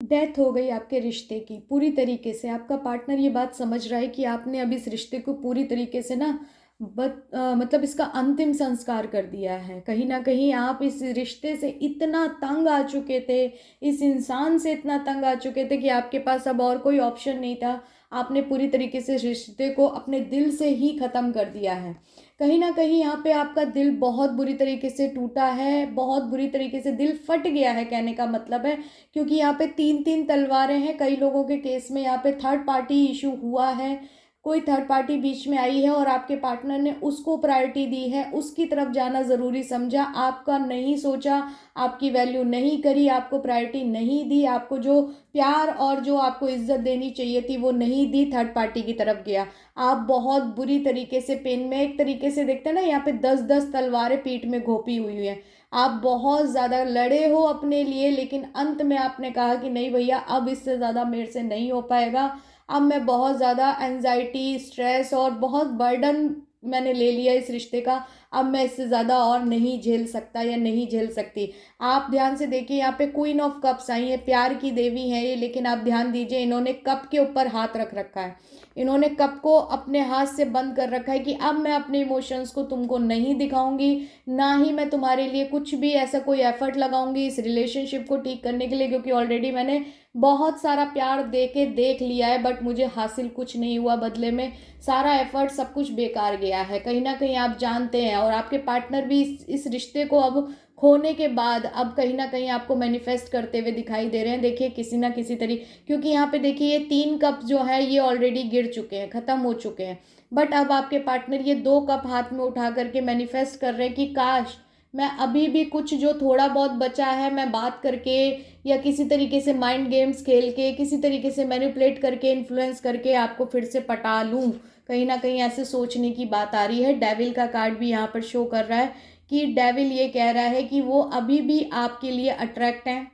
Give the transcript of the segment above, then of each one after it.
Death हो गई आपके रिश्ते की पूरी तरीके से। आपका पार्टनर ये बात समझ रहा है कि आपने अब इस रिश्ते को पूरी तरीके से ना मतलब इसका अंतिम संस्कार कर दिया है। कहीं न कहीं आप इस रिश्ते से इतना तंग आ चुके थे, इस इंसान से इतना तंग आ चुके थे कि आपके पास अब और कोई ऑप्शन नहीं था। आपने पूरी तरीके से इस रिश्ते को अपने दिल से ही ख़त्म कर दिया है। कहीं न कहीं यहाँ पे आपका दिल बहुत बुरी तरीके से टूटा है, बहुत बुरी तरीके से दिल फट गया है कहने का मतलब है। क्योंकि यहाँ पे 3-3 तलवारें हैं। कई लोगों के केस में यहाँ पे थर्ड पार्टी इश्यू हुआ है। कोई थर्ड पार्टी बीच में आई है और आपके पार्टनर ने उसको प्रायोरिटी दी है, उसकी तरफ जाना ज़रूरी समझा, आपका नहीं सोचा, आपकी वैल्यू नहीं करी, आपको प्रायोरिटी नहीं दी, आपको जो प्यार और जो आपको इज़्ज़त देनी चाहिए थी वो नहीं दी, थर्ड पार्टी की तरफ गया। आप बहुत बुरी तरीके से पेन में, एक तरीके से देखते हैं ना, यहाँ पे 10-10 तलवारें पीठ में घोंपी हुई हैं। आप बहुत ज़्यादा लड़े हो अपने लिए, लेकिन अंत में आपने कहा कि नहीं भैया, अब इससे ज़्यादा मेरे से नहीं हो पाएगा। अब मैं बहुत ज़्यादा एंजाइटी, स्ट्रेस और बहुत बर्डन मैंने ले लिया इस रिश्ते का। अब मैं इससे ज़्यादा और नहीं झेल सकता या नहीं झेल सकती। आप ध्यान से देखिए, यहाँ पे क्वीन ऑफ कप्स आई है, प्यार की देवी है ये, लेकिन आप ध्यान दीजिए, इन्होंने कप के ऊपर हाथ रख रखा है। इन्होंने कप को अपने हाथ से बंद कर रखा है कि अब मैं अपने इमोशंस को तुमको नहीं दिखाऊंगी, ना ही मैं तुम्हारे लिए कुछ भी ऐसा कोई एफर्ट लगाऊंगी इस रिलेशनशिप को ठीक करने के लिए, क्योंकि ऑलरेडी मैंने बहुत सारा प्यार दे के देख लिया है, बट मुझे हासिल कुछ नहीं हुआ। बदले में सारा एफर्ट सब कुछ बेकार गया है। कहीं ना कहीं आप जानते हैं, और आपके पार्टनर भी इस रिश्ते को अब खोने के बाद अब कहीं ना कहीं आपको मैनिफेस्ट करते हुए दिखाई दे रहे हैं। देखिए किसी ना किसी तरीके, क्योंकि यहाँ पे देखिए ये 3 कप जो है ये ऑलरेडी गिर चुके हैं, ख़त्म हो चुके हैं। बट अब आपके पार्टनर ये 2 कप हाथ में उठा करके मैनिफेस्ट कर रहे हैं कि काश मैं अभी भी कुछ जो थोड़ा बहुत बचा है, मैं बात करके या किसी तरीके से माइंड गेम्स खेल के, किसी तरीके से मैनिपुलेट करके, इन्फ्लुएंस करके आपको फिर से पटा लूँ। कहीं ना कहीं ऐसे सोचने की बात आ रही है। डेविल का कार्ड भी यहाँ पर शो कर रहा है कि डेविल ये कह रहा है कि वो अभी भी आपके लिए अट्रैक्ट हैं,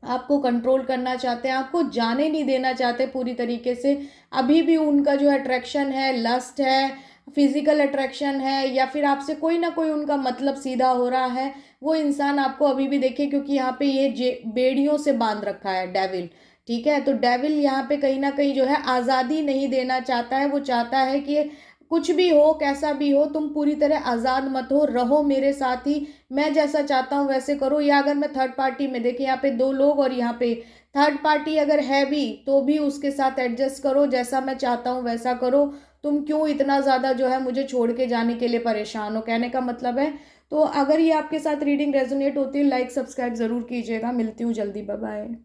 आपको कंट्रोल करना चाहते हैं, आपको जाने नहीं देना चाहते पूरी तरीके से। अभी भी उनका जो अट्रैक्शन है, लस्ट है, फिजिकल अट्रैक्शन है, या फिर आपसे कोई ना कोई उनका मतलब सीधा हो रहा है। वो इंसान आपको अभी भी देखिए, क्योंकि यहाँ पे ये बेड़ियों से बांध रखा है डेविल। ठीक है, तो डेविल यहाँ पे कहीं ना कहीं जो है आज़ादी नहीं देना चाहता है। वो चाहता है कि कुछ भी हो, कैसा भी हो, तुम पूरी तरह आज़ाद मत हो, रहो मेरे साथ ही, मैं जैसा चाहता हूँ वैसे करो। या अगर मैं थर्ड पार्टी में, देखिए यहाँ पे 2 लोग और यहाँ पे थर्ड पार्टी अगर है भी, तो भी उसके साथ एडजस्ट करो, जैसा मैं चाहता हूँ वैसा करो। तुम क्यों इतना ज़्यादा जो है मुझे छोड़ के जाने के लिए परेशान हो, कहने का मतलब है। तो अगर ये आपके साथ रीडिंग रेजोनेट होती है, लाइक सब्सक्राइब ज़रूर कीजिएगा। मिलती हूँ जल्दी, बाय बाय।